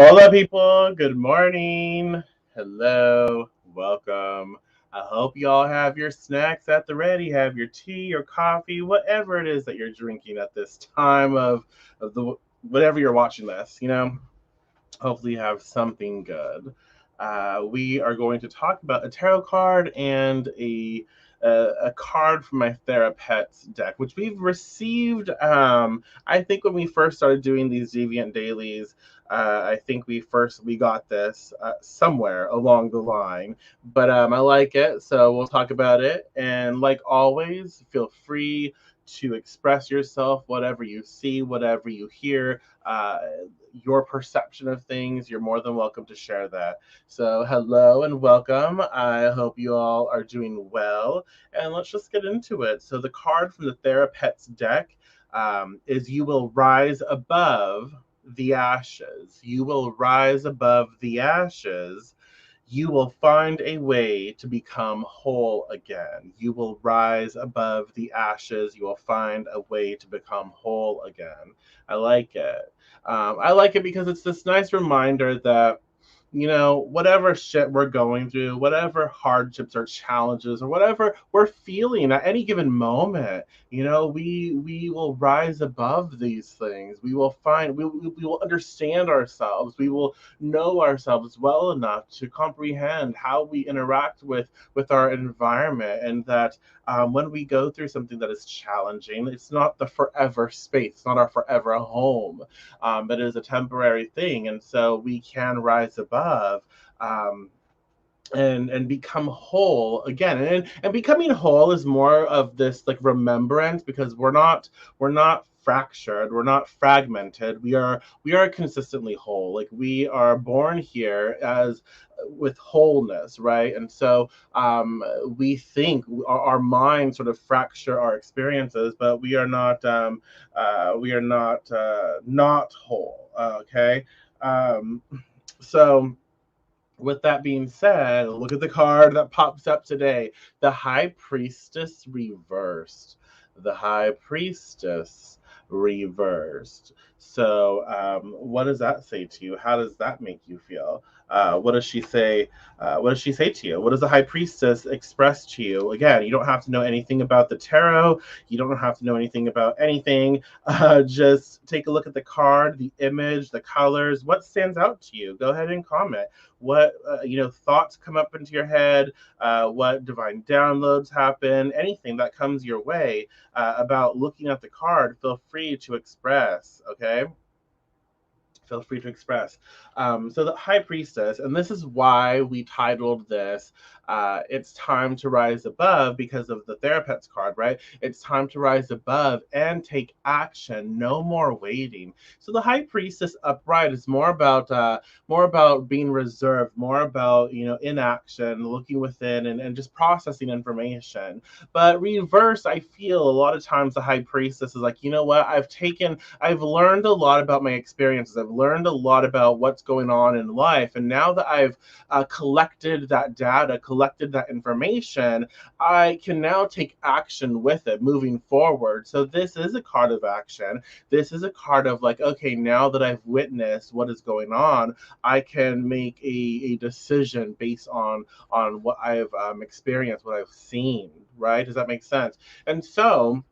Hola, people. Good morning. Hello. Welcome. I hope y'all have your snacks at the ready, have your tea or coffee, whatever it is that you're drinking at this time of the whatever you're watching this. Hopefully, you have something good. We are going to talk about a tarot card and a card from my Therapets deck, which we've received. I think when we first started doing these Deviant dailies, I think we got this somewhere along the line, but I like it, so we'll talk about it. And like always, feel free to express yourself, whatever you see, whatever you hear. Your perception of things, you're more than welcome to share that. So, hello and welcome. I hope you all are doing well. And let's just get into it. So, the card from the Therapets deck is You Will Rise Above the Ashes. You will rise above the ashes. You will find a way to become whole again. You will rise above the ashes. You will find a way to become whole again. I like it. I like it because it's this nice reminder that whatever shit we're going through, whatever hardships or challenges or whatever we're feeling at any given moment, we will rise above these things. We will find, we will understand ourselves. We will know ourselves well enough to comprehend how we interact with our environment, and that when we go through something that is challenging, it's not the forever space, it's not our forever home. But it is a temporary thing, and so we can rise above. And become whole again, and becoming whole is more of this like remembrance, because we're not fractured, we're not fragmented, we are consistently whole. Like, we are born here as with wholeness, right? And so we think our minds sort of fracture our experiences, but we are not whole. Okay. So with that being said, look at the card that pops up today, the High Priestess reversed. The High Priestess reversed. So, what does that say to you? How does that make you feel? What does she say? What does she say to you? What does the High Priestess express to you? Again, you don't have to know anything about the tarot. You don't have to know anything about anything. Just take a look at the card, the image, the colors. What stands out to you? Go ahead and comment. What thoughts come up into your head, what divine downloads happen, anything that comes your way about looking at the card. Feel free to express. Okay, feel free to express. So the High Priestess, and this is why we titled this It's Time to Rise Above, because of the Therapet's card, right? It's time to rise above and take action. No more waiting. So the High Priestess upright is more about being reserved, more about inaction, looking within, and just processing information. But reverse, I feel a lot of times the High Priestess is like, you know what, I've learned a lot about my experiences. I've learned a lot about what's going on in life. And now that I've collected that data, collected that information, I can now take action with it moving forward. So this is a card of action. This is a card of like, okay, now that I've witnessed what is going on, I can make a decision based on what I've experienced, what I've seen, right? Does that make sense? And so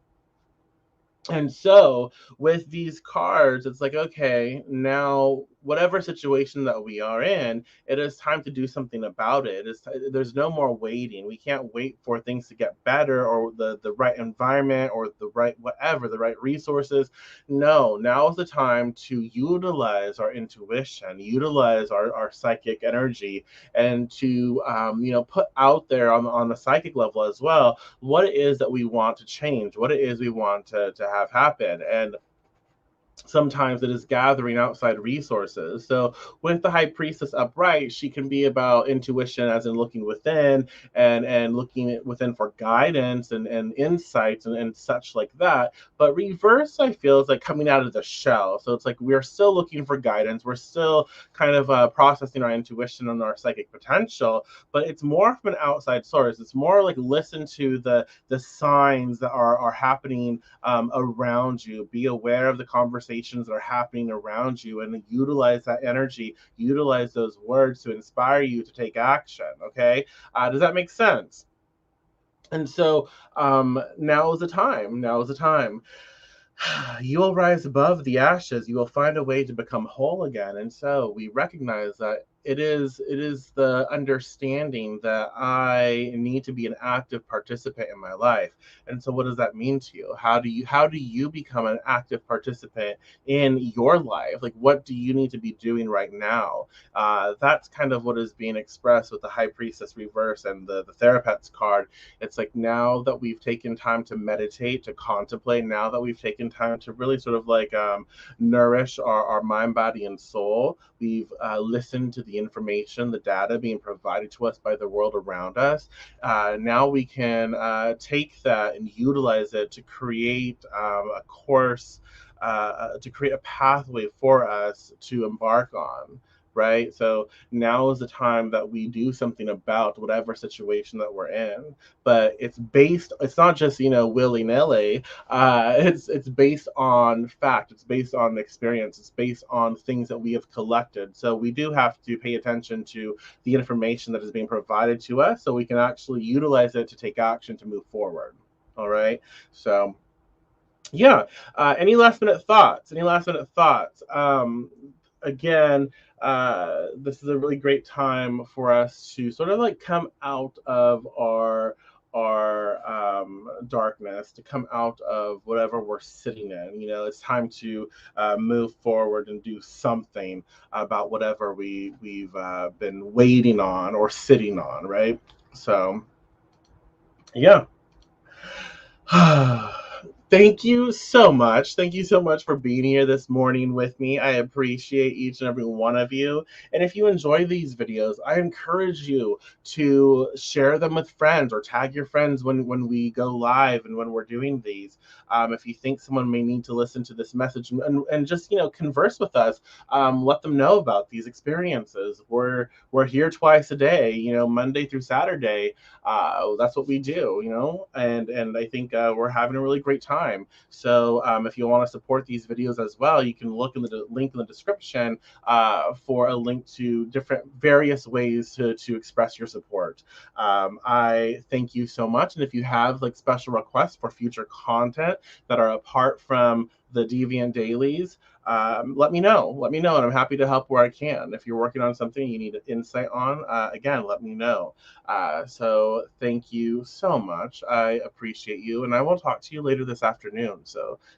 and so with these cards, it's like, okay, now whatever situation that we are in, it is time to do something about it. There's no more waiting. We can't wait for things to get better, or the right environment, or the right whatever, the right resources. No, now is the time to utilize our intuition, utilize our psychic energy, and to put out there on the psychic level as well what it is that we want to change, what it is we want to have happen. And sometimes it is gathering outside resources. So with the High Priestess upright, she can be about intuition, as in looking within, and looking within for guidance and insights and such like that. But reverse, I feel, is like coming out of the shell. So it's like we're still looking for guidance. We're still kind of processing our intuition and our psychic potential, but it's more from an outside source. It's more like listen to the signs that are happening around you. Be aware of the conversations conversations that are happening around you and utilize that energy, utilize those words to inspire you to take action. Okay. Does that make sense? And so now is the time. Now is the time. You will rise above the ashes. You will find a way to become whole again. And so we recognize that it is the understanding that I need to be an active participant in my life. And so what does that mean to you? How do you become an active participant in your life? Like, what do you need to be doing right now? That's kind of what is being expressed with the high priestess reverse and the therapist card. It's like, now that we've taken time to meditate, to contemplate, now that we've taken time to really sort of like nourish our mind, body, and soul, we've listened to the information, the data being provided to us by the world around us. Now we can take that and utilize it to create a course, to create a pathway for us to embark on. Right. So now is the time that we do something about whatever situation that we're in. But it's not just, willy-nilly. It's based on fact, it's based on experience, it's based on things that we have collected. So we do have to pay attention to the information that is being provided to us so we can actually utilize it to take action to move forward. All right. So yeah. Any last minute thoughts? Any last minute thoughts? Again, this is a really great time for us to sort of like come out of our darkness, to come out of whatever we're sitting in. It's time to move forward and do something about whatever we've been waiting on or sitting on, right? So yeah. Thank you so much. Thank you so much for being here this morning with me. I appreciate each and every one of you. And if you enjoy these videos, I encourage you to share them with friends or tag your friends when we go live and when we're doing these. If you think someone may need to listen to this message and just converse with us, let them know about these experiences. We're here twice a day, Monday through Saturday. That's what we do, and I think we're having a really great time. So if you want to support these videos as well, you can look in the link in the description for a link to different various ways to express your support. I thank you so much, and if you have like special requests for future content that are apart from the Deviant dailies, let me know. Let me know, and I'm happy to help where I can. If you're working on something you need insight on, again, let me know. So thank you so much. I appreciate you, and I will talk to you later this afternoon. So